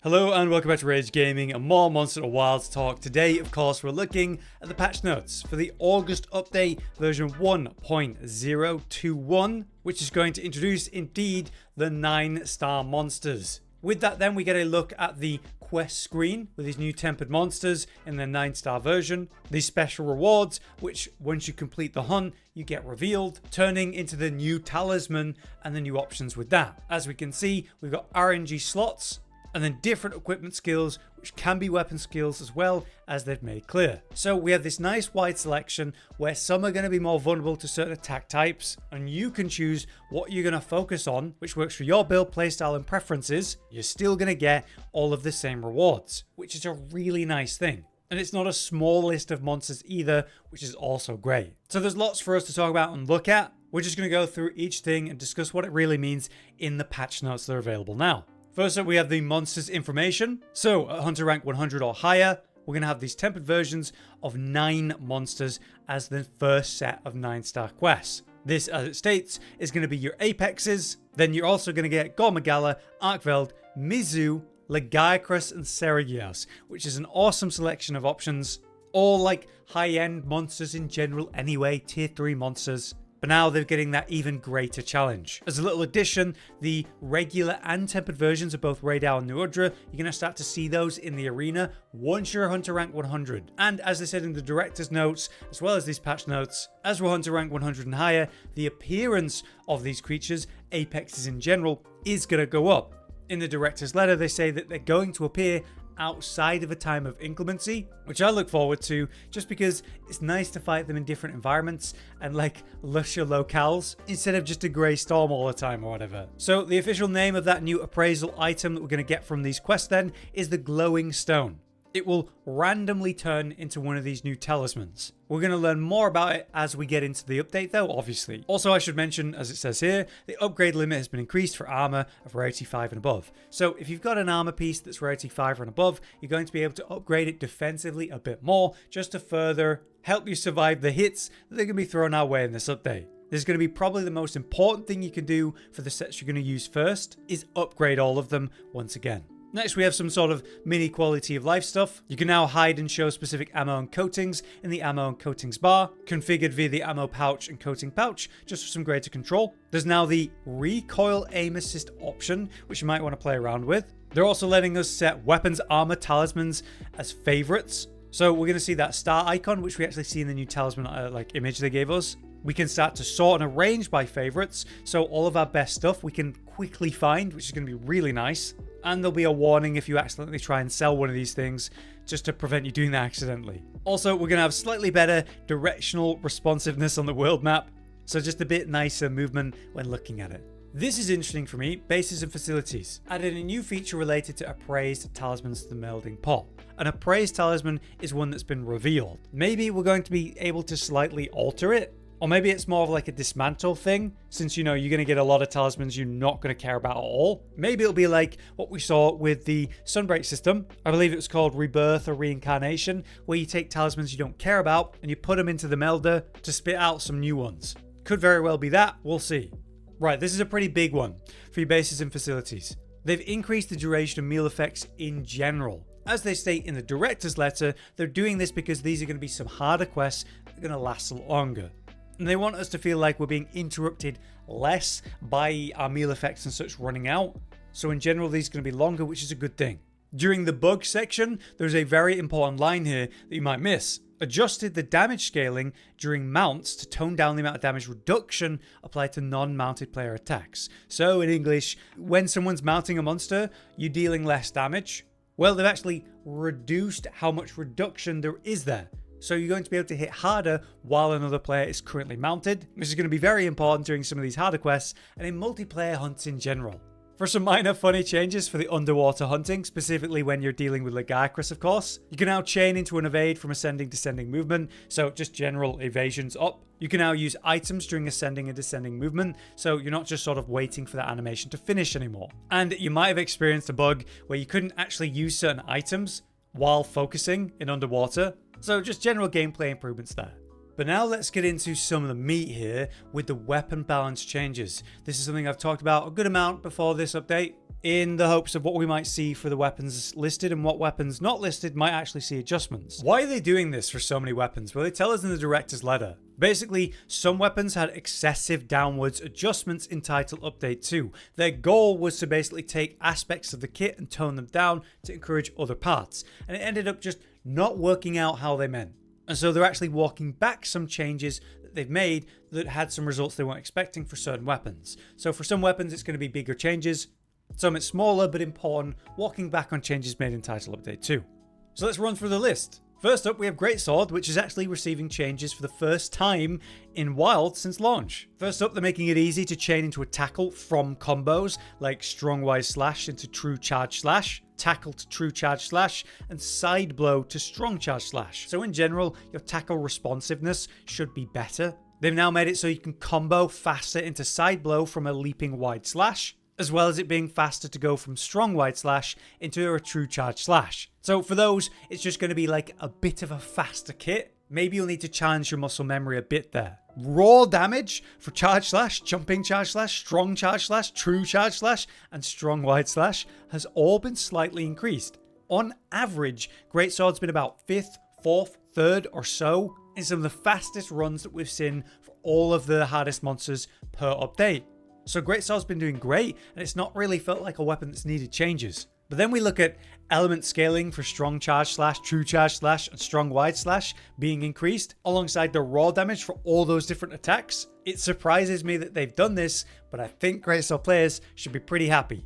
Hello and welcome back to Rage Gaming and more Monster of the Wilds talk. Today, of course, we're looking at the patch notes for the August update version 1.021, which is going to introduce, indeed, the 9-star monsters. With that then, we get a look at the quest screen with these new tempered monsters in the 9-star version. These special rewards, which once you complete the hunt, you get revealed, turning into the new talisman and the new options with that. As we can see, we've got RNG slots, and then different equipment skills, which can be weapon skills as well, as they've made clear. So we have this nice wide selection where some are going to be more vulnerable to certain attack types, and you can choose what you're going to focus on, which works for your build, playstyle, and preferences. You're still going to get all of the same rewards, which is a really nice thing. And it's not a small list of monsters either, which is also great. So there's lots for us to talk about and look at. We're just going to go through each thing and discuss what it really means in the patch notes that are available now. First up, we have the monsters information. So at hunter rank 100 or higher, we're going to have these tempered versions of 9 monsters as the first set of 9-star quests. This, as it states, is going to be your apexes. Then you're also going to get gore, magala, arkveld, mizu, lagiacrus, and seikret, which is an awesome selection of options. All like high-end monsters in general anyway, tier 3 monsters. But now they're getting that even greater challenge. As a little addition, the regular and tempered versions of both Radar and udra, you're going to start to see those in the arena once you're hunter rank 100. And as they said in the director's notes, as well as these patch notes, as we're hunter rank 100 and higher, the appearance of these creatures, apexes in general, is going to go up. In the director's letter, they say that they're going to appear outside of a time of inclemency, which I look forward to just because it's nice to fight them in different environments and like lusher locales instead of just a grey storm all the time or whatever. So the official name of that new appraisal item that we're going to get from these quests then is the glowing stone. It will randomly turn into one of these new talismans. We're going to learn more about it as we get into the update though, obviously. Also, I should mention, as it says here, the upgrade limit has been increased for armor of rarity 5 and above. So if you've got an armor piece that's rarity 5 and above, you're going to be able to upgrade it defensively a bit more, just to further help you survive the hits that are going to be thrown our way in this update. This is going to be probably the most important thing you can do for the sets you're going to use first, is upgrade all of them once again. Next, we have some sort of mini quality of life stuff. You can now hide and show specific ammo and coatings in the ammo and coatings bar, configured via the ammo pouch and coating pouch, just for some greater control. There's now the recoil aim assist option, which you might want to play around with. They're also letting us set weapons, armor, talismans as favorites. So we're going to see that star icon, which we actually see in the new talisman image they gave us. We can start to sort and arrange by favorites, so all of our best stuff we can quickly find, which is going to be really nice. And there'll be a warning if you accidentally try and sell one of these things, just to prevent you doing that accidentally. Also, we're going to have slightly better directional responsiveness on the world map, so just a bit nicer movement when looking at it. This is interesting for me. Bases and facilities added a new feature related to appraised talismans to the melding pot. An appraised talisman is one that's been revealed. Maybe we're going to be able to slightly alter it. Or maybe it's more of like a dismantle thing, since you know you're going to get a lot of talismans you're not going to care about at all. Maybe it'll be like what we saw with the Sunbreak system. I believe it was called Rebirth or Reincarnation, where you take talismans you don't care about and you put them into the melder to spit out some new ones. Could very well be that, we'll see. Right, this is a pretty big one for your bases and facilities. They've increased the duration of meal effects in general. As they state in the director's letter, they're doing this because these are going to be some harder quests that are going to last a lot longer. And they want us to feel like we're being interrupted less by our meal effects and such running out. So in general, these are going to be longer, which is a good thing. During the bug section, there's a very important line here that you might miss. Adjusted the damage scaling during mounts to tone down the amount of damage reduction applied to non-mounted player attacks. So in English, when someone's mounting a monster, you're dealing less damage. Well, they've actually reduced how much reduction there is there. So you're going to be able to hit harder while another player is currently mounted, which is going to be very important during some of these harder quests and in multiplayer hunts in general. For some minor funny changes for the underwater hunting, specifically when you're dealing with lagiacrus, of course, you can now chain into an evade from ascending descending movement, so just general evasions up. You can now use items during ascending and descending movement, so you're not just sort of waiting for that animation to finish anymore. And you might have experienced a bug where you couldn't actually use certain items while focusing in underwater. So just general gameplay improvements there. But now let's get into some of the meat here with the weapon balance changes. This is something I've talked about a good amount before this update, in the hopes of what we might see for the weapons listed and what weapons not listed might actually see adjustments. Why are they doing this for so many weapons? Well, they tell us in the director's letter. Basically, some weapons had excessive downwards adjustments in Title Update 2. Their goal was to basically take aspects of the kit and tone them down to encourage other parts, and it ended up just not working out how they meant. And so they're actually walking back some changes that they've made that had some results they weren't expecting for certain weapons. So for some weapons, it's going to be bigger changes. Some it's smaller but important, walking back on changes made in Title Update 2. So let's run through the list. First up, we have Greatsword, which is actually receiving changes for the first time in Wild since launch. First up, they're making it easy to chain into a tackle from combos, like strong wise slash into true charge slash, tackle to true charge slash, and side blow to strong charge slash. So in general, your tackle responsiveness should be better. They've now made it so you can combo faster into side blow from a leaping wide slash, as well as it being faster to go from strong wide slash into a true charge slash. So for those, it's just going to be like a bit of a faster kit. Maybe you'll need to challenge your muscle memory a bit there. Raw damage for charge slash, jumping charge slash, strong charge slash, true charge slash, and strong wide slash has all been slightly increased. On average, Greatsword's been about 5th, 4th, 3rd or so in some of the fastest runs that we've seen for all of the hardest monsters per update. So Greatsword's been doing great, and it's not really felt like a weapon that's needed changes. But then we look at element scaling for strong charge slash, true charge slash, and strong wide slash being increased, alongside the raw damage for all those different attacks. It surprises me that they've done this, but I think Greatsword players should be pretty happy.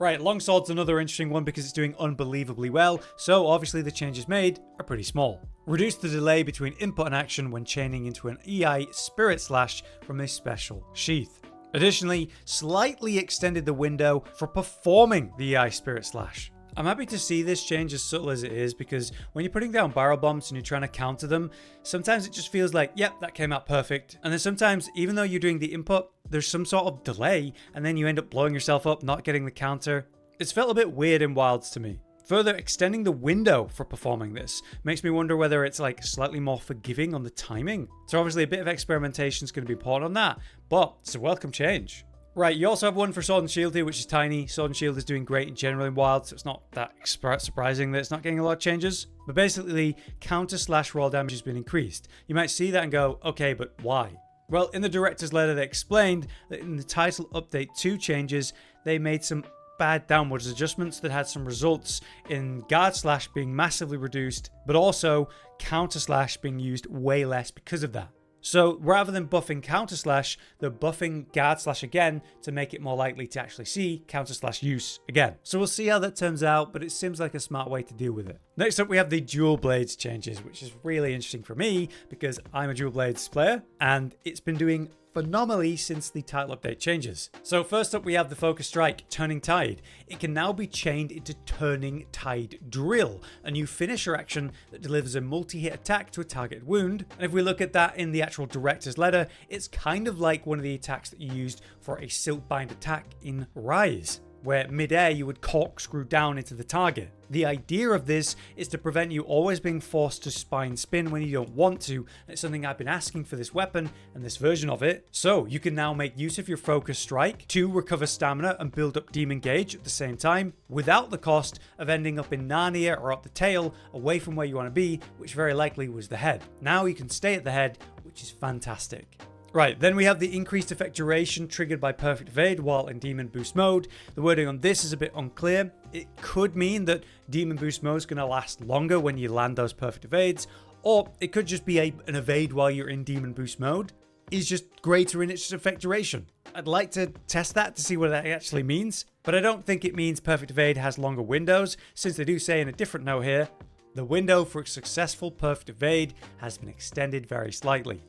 Right, Longsword's another interesting one because it's doing unbelievably well, so obviously the changes made are pretty small. Reduce the delay between input and action when chaining into an EI Spirit Slash from a special sheath. Additionally, slightly extended the window for performing the EI Spirit Slash. I'm happy to see this change as subtle as it is, because when you're putting down barrel bombs and you're trying to counter them, sometimes it just feels like, yep, that came out perfect. And then sometimes, even though you're doing the input, there's some sort of delay, and then you end up blowing yourself up, not getting the counter. It's felt a bit weird in Wilds to me. Further extending the window for performing this makes me wonder whether it's like slightly more forgiving on the timing. So obviously a bit of experimentation is going to be important on that, but it's a welcome change. Right, you also have one for Sword and Shield here, which is tiny. Sword and Shield is doing great in general in Wild, so it's not that surprising that it's not getting a lot of changes. But basically, counter slash roll damage has been increased. You might see that and go, okay, but why? Well, in the director's letter, they explained that in the Title Update 2 changes, they made some bad downwards adjustments that had some results in guard slash being massively reduced, but also counter slash being used way less because of that. So rather than buffing counter slash, they're buffing guard slash again to make it more likely to actually see counter slash use again. So we'll see how that turns out, but it seems like a smart way to deal with it. Next up, we have the dual blades changes, which is really interesting for me because I'm a dual blades player and it's been doing phenomenally since the title update changes. So first up, we have the focus strike, Turning Tide. It can now be chained into Turning Tide Drill, a new finisher action that delivers a multi-hit attack to a target wound. And if we look at that in the actual director's letter, it's kind of like one of the attacks that you used for a silk bind attack in Rise, where mid-air you would corkscrew down into the target. The idea of this is to prevent you always being forced to spine spin when you don't want to, and it's something I've been asking for this weapon and this version of it. So you can now make use of your focus strike to recover stamina and build up demon gauge at the same time, without the cost of ending up in Narnia or up the tail, away from where you want to be, which very likely was the head. Now you can stay at the head, which is fantastic. Right, then we have the increased effect duration triggered by perfect evade while in demon boost mode. The wording on this is a bit unclear. It could mean that demon boost mode is going to last longer when you land those perfect evades, or it could just be an evade while you're in demon boost mode is just greater in its effect duration. I'd like to test that to see what that actually means, but I don't think it means perfect evade has longer windows, since they do say in a different note here, the window for a successful perfect evade has been extended very slightly.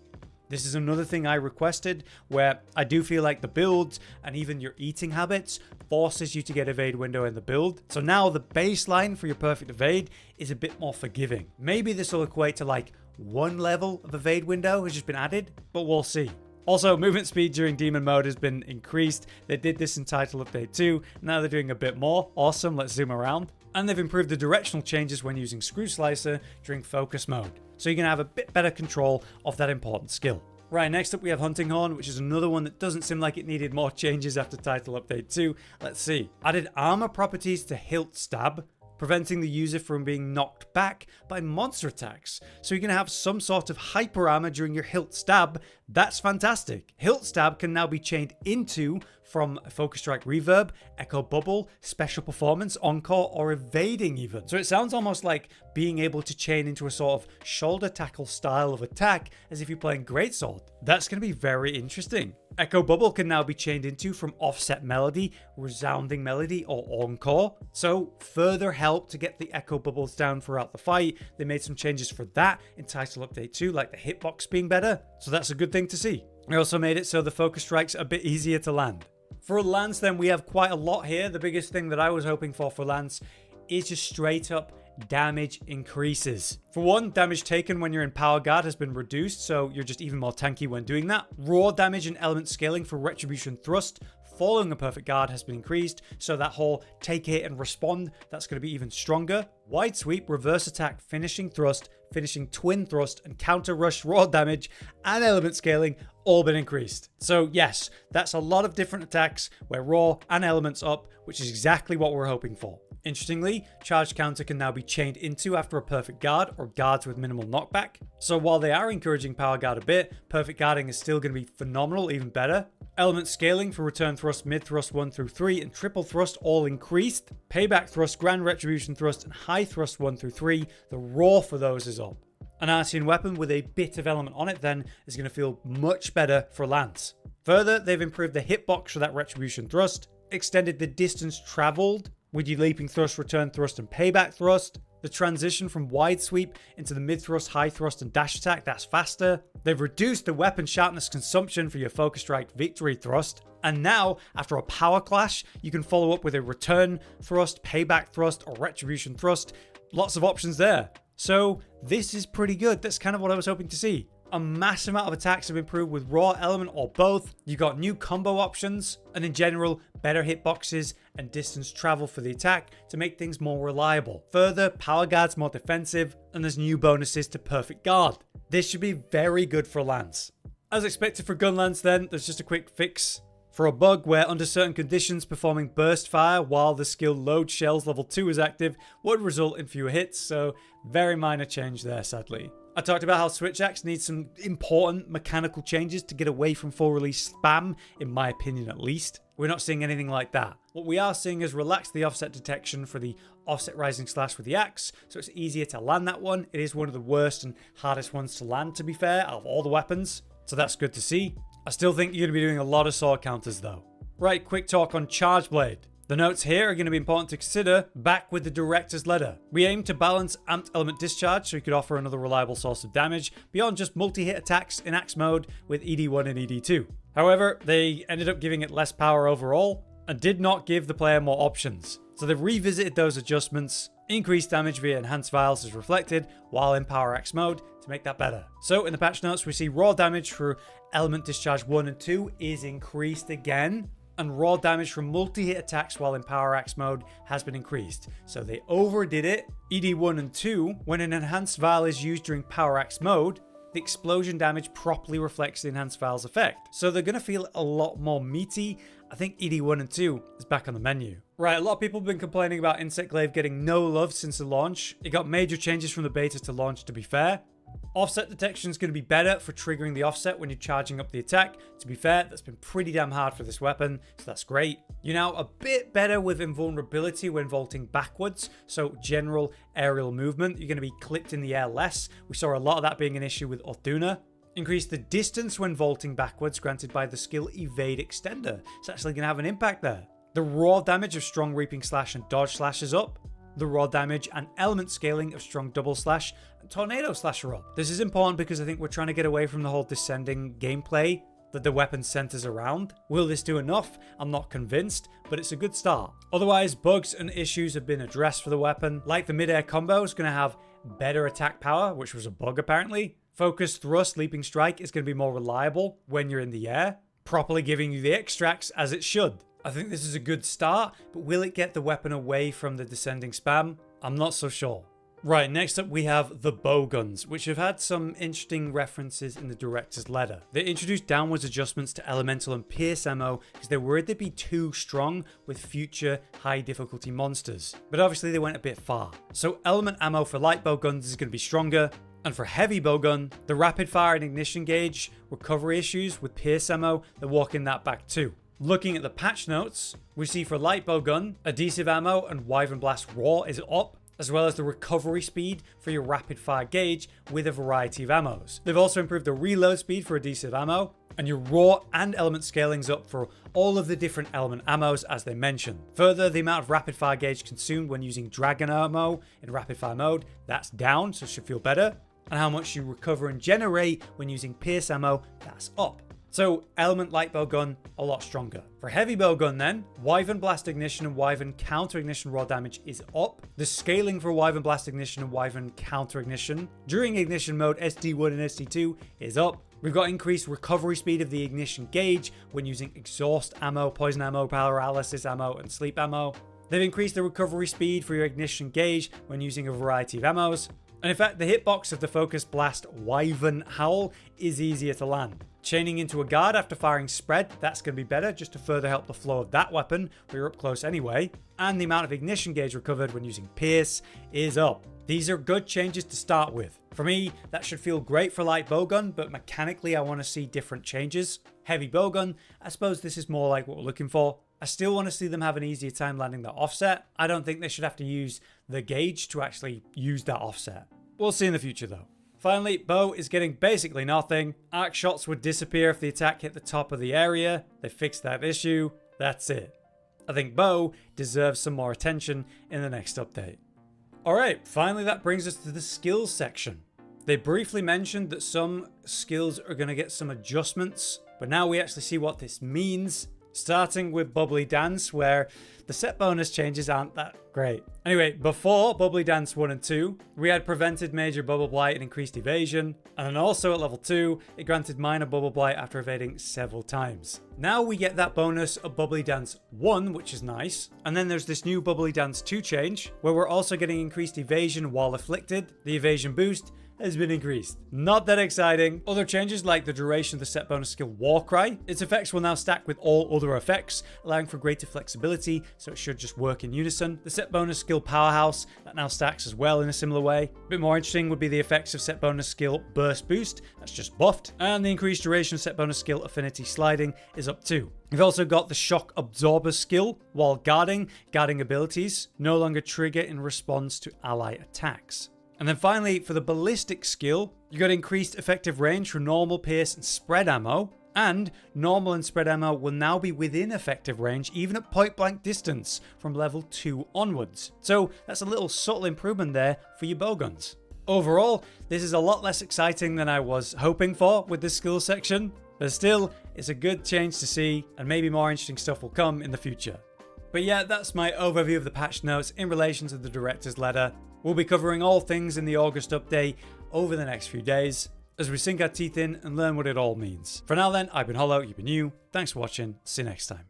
This is another thing I requested, where I do feel like the builds and even your eating habits forces you to get evade window in the build. So now the baseline for your perfect evade is a bit more forgiving. Maybe this will equate to like one level of evade window has just been added, but we'll see. Also, movement speed during demon mode has been increased. They did this in Title Update 2. Now they're doing a bit more. Awesome, let's zoom around. And they've improved the directional changes when using Screw Slicer during focus mode. so you're going to have a bit better control of that important skill. Right, next up we have Hunting Horn, which is another one that doesn't seem like it needed more changes after Title Update 2. Let's see. Added armor properties to hilt stab, preventing the user from being knocked back by monster attacks. So you're going to have some sort of hyper armor during your hilt stab. That's fantastic. Hilt stab can now be chained into from Focus Strike Reverb, Echo Bubble, Special Performance, Encore, or Evading even. So it sounds almost like being able to chain into a sort of shoulder tackle style of attack as if you're playing Greatsword. That's going to be very interesting. Echo Bubble can now be chained into from Offset Melody, Resounding Melody, or Encore. So further help to get the Echo Bubbles down throughout the fight. They made some changes for that in Title Update 2, like the hitbox being better. So that's a good thing to see. We also made it so the focus strikes are a bit easier to land. For Lance then, we have quite a lot here. The biggest thing that I was hoping for Lance is just straight up damage increases. For one, damage taken when you're in power guard has been reduced, so you're just even more tanky when doing that. Raw damage and element scaling for retribution thrust following a perfect guard has been increased, so that whole take hit and respond, that's going to be even stronger. Wide sweep, reverse attack, finishing thrust, finishing twin thrust, and counter rush raw damage and element scaling all been increased. So yes, that's a lot of different attacks where raw and elements up, which is exactly what we're hoping for. Interestingly, charge counter can now be chained into after a perfect guard or guards with minimal knockback. So while they are encouraging power guard a bit, perfect guarding is still going to be phenomenal, even better. Element scaling for return thrust, mid thrust 1 through 3, and triple thrust all increased. Payback thrust, grand retribution thrust, and high thrust 1 through 3. The raw for those is up. An artian weapon with a bit of element on it then is going to feel much better for Lance. Further, they've improved the hitbox for that retribution thrust, extended the distance traveled with your leaping thrust, return thrust, and payback thrust. The transition from wide sweep into the mid thrust, high thrust, and dash attack, that's faster. They've reduced the weapon sharpness consumption for your focus strike victory thrust. And now, after a power clash, you can follow up with a return thrust, payback thrust, or retribution thrust. Lots of options there. So this is pretty good. That's kind of what I was hoping to see. A massive amount of attacks have improved with raw element or both. You got new combo options, and in general, better hitboxes and distance travel for the attack to make things more reliable. Further, power guard's more defensive, and there's new bonuses to perfect guard. This should be very good for Lance. As expected for gunlance then, there's just a quick fix for a bug where under certain conditions performing burst fire while the skill load shells level 2 is active would result in fewer hits, so very minor change there sadly. I talked about how Switch Axe needs some important mechanical changes to get away from full release spam, in my opinion at least. We're not seeing anything like that. What we are seeing is relax the offset detection for the offset rising slash with the axe, so it's easier to land that one. It is one of the worst and hardest ones to land, to be fair, out of all the weapons, so that's good to see. I still think you're going to be doing a lot of sword counters though. Right, quick talk on Chargeblade. The notes here are going to be important to consider back with the director's letter. We aim to balance amped element discharge so we could offer another reliable source of damage beyond just multi-hit attacks in axe mode with ED1 and ED2. However, they ended up giving it less power overall and did not give the player more options. So they've revisited those adjustments. Increased damage via enhanced vials is reflected while in power axe mode to make that better. So in the patch notes we see raw damage for element discharge 1 and 2 is increased again. And raw damage from multi-hit attacks while in power axe mode has been increased. So they overdid it. ED1 and 2, when an enhanced vial is used during power axe mode, the explosion damage properly reflects the enhanced vial's effect. So they're going to feel a lot more meaty. I think ED1 and 2 is back on the menu. Right, a lot of people have been complaining about Insect Glaive getting no love since the launch. It got major changes from the beta to launch, to be fair. Offset detection is going to be better for triggering the offset when you're charging up the attack. To be fair, that's been pretty damn hard for this weapon, so that's great. You're now a bit better with invulnerability when vaulting backwards, so general aerial movement. You're going to be clipped in the air less. We saw a lot of that being an issue with duna. Increase the distance when vaulting backwards granted by the skill Evade Extender. It's actually going to have an impact there. The raw damage of strong reaping slash and dodge slash is up. The raw damage and element scaling of strong double slash and tornado slash are up. This is important because I think we're trying to get away from the whole descending gameplay that the weapon centers around. Will this do enough? I'm not convinced, but it's a good start. Otherwise, bugs and issues have been addressed for the weapon. Like the mid-air combo is going to have better attack power, which was a bug apparently. Focus thrust leaping strike is going to be more reliable when you're in the air, properly giving you the extracts as it should. I think this is a good start, but will it get the weapon away from the descending spam? I'm not so sure. Right, next up we have the bowguns, which have had some interesting references in the director's letter. They introduced downwards adjustments to elemental and pierce ammo because they were worried they'd be too strong with future high difficulty monsters. But obviously they went a bit far. So element ammo for light bowguns is going to be stronger, and for heavy bowgun, the rapid fire and ignition gauge recovery issues with pierce ammo, they're walking that back too. Looking at the patch notes, we see for light bowgun, adhesive ammo and wyvern blast raw is up, as well as the recovery speed for your rapid fire gauge with a variety of ammos. They've also improved the reload speed for adhesive ammo, and your raw and element scaling's up for all of the different element ammos as they mentioned. Further, the amount of rapid fire gauge consumed when using dragon ammo in rapid fire mode, that's down, so it should feel better. And how much you recover and generate when using pierce ammo, that's up. So element light bowgun, a lot stronger. For heavy bowgun then, wyvern blast ignition and wyvern counter ignition raw damage is up. The scaling for wyvern blast ignition and wyvern counter ignition during ignition mode SD1 and SD2 is up. We've got increased recovery speed of the ignition gauge when using exhaust ammo, poison ammo, paralysis ammo, and sleep ammo. They've increased the recovery speed for your ignition gauge when using a variety of ammos. And in fact, the hitbox of the Focus Blast Wyvern Howl is easier to land. Chaining into a guard after firing spread, that's going to be better just to further help the flow of that weapon, where you're up close anyway. And the amount of ignition gauge recovered when using Pierce is up. These are good changes to start with. For me, that should feel great for light bowgun, but mechanically I want to see different changes. Heavy bowgun, I suppose this is more like what we're looking for. I still want to see them have an easier time landing that offset. I don't think they should have to use the gauge to actually use that offset. We'll see in the future though. Finally, bow is getting basically nothing. Arc shots would disappear if the attack hit the top of the area. They fixed that issue. That's it. I think bow deserves some more attention in the next update. Alright, finally that brings us to the skills section. They briefly mentioned that some skills are going to get some adjustments, but now we actually see what this means. Starting with Bubbly Dance, where the set bonus changes aren't that great. Anyway, before Bubbly Dance 1 and 2, we had prevented major bubble blight and increased evasion, and then also at level 2, it granted minor bubble blight after evading several times. Now we get that bonus of Bubbly Dance 1, which is nice, and then there's this new Bubbly Dance 2 change, where we're also getting increased evasion while afflicted. The evasion boost has been increased. Not that exciting. Other changes like the duration of the set bonus skill Warcry. Its effects will now stack with all other effects, allowing for greater flexibility, so it should just work in unison. The set bonus skill Powerhouse, that now stacks as well in a similar way. A bit more interesting would be the effects of set bonus skill Burst Boost, that's just buffed. And the increased duration of set bonus skill Affinity Sliding is up too. We've also got the Shock Absorber skill, while guarding abilities no longer trigger in response to ally attacks. And then finally, for the ballistic skill, you got increased effective range for normal, pierce, and spread ammo. And normal and spread ammo will now be within effective range, even at point blank distance from level 2 onwards. So that's a little subtle improvement there for your bowguns. Overall, this is a lot less exciting than I was hoping for with this skill section, but still, it's a good change to see, and maybe more interesting stuff will come in the future. But yeah, that's my overview of the patch notes in relation to the director's letter. We'll be covering all things in the August update over the next few days as we sink our teeth in and learn what it all means. For now then, I've been Hollow, you've been you. Thanks for watching, see you next time.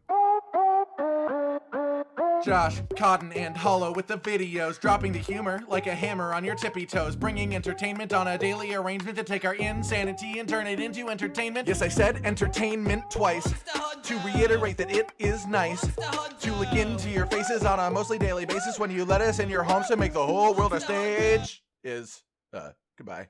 Josh, Cotton, and Hollow with the videos, dropping the humor like a hammer on your tippy toes, bringing entertainment on a daily arrangement to take our insanity and turn it into entertainment. Yes, I said entertainment twice, to reiterate that it is nice to look into your faces on a mostly daily basis when you let us in your homes to make the whole world a stage. Goodbye.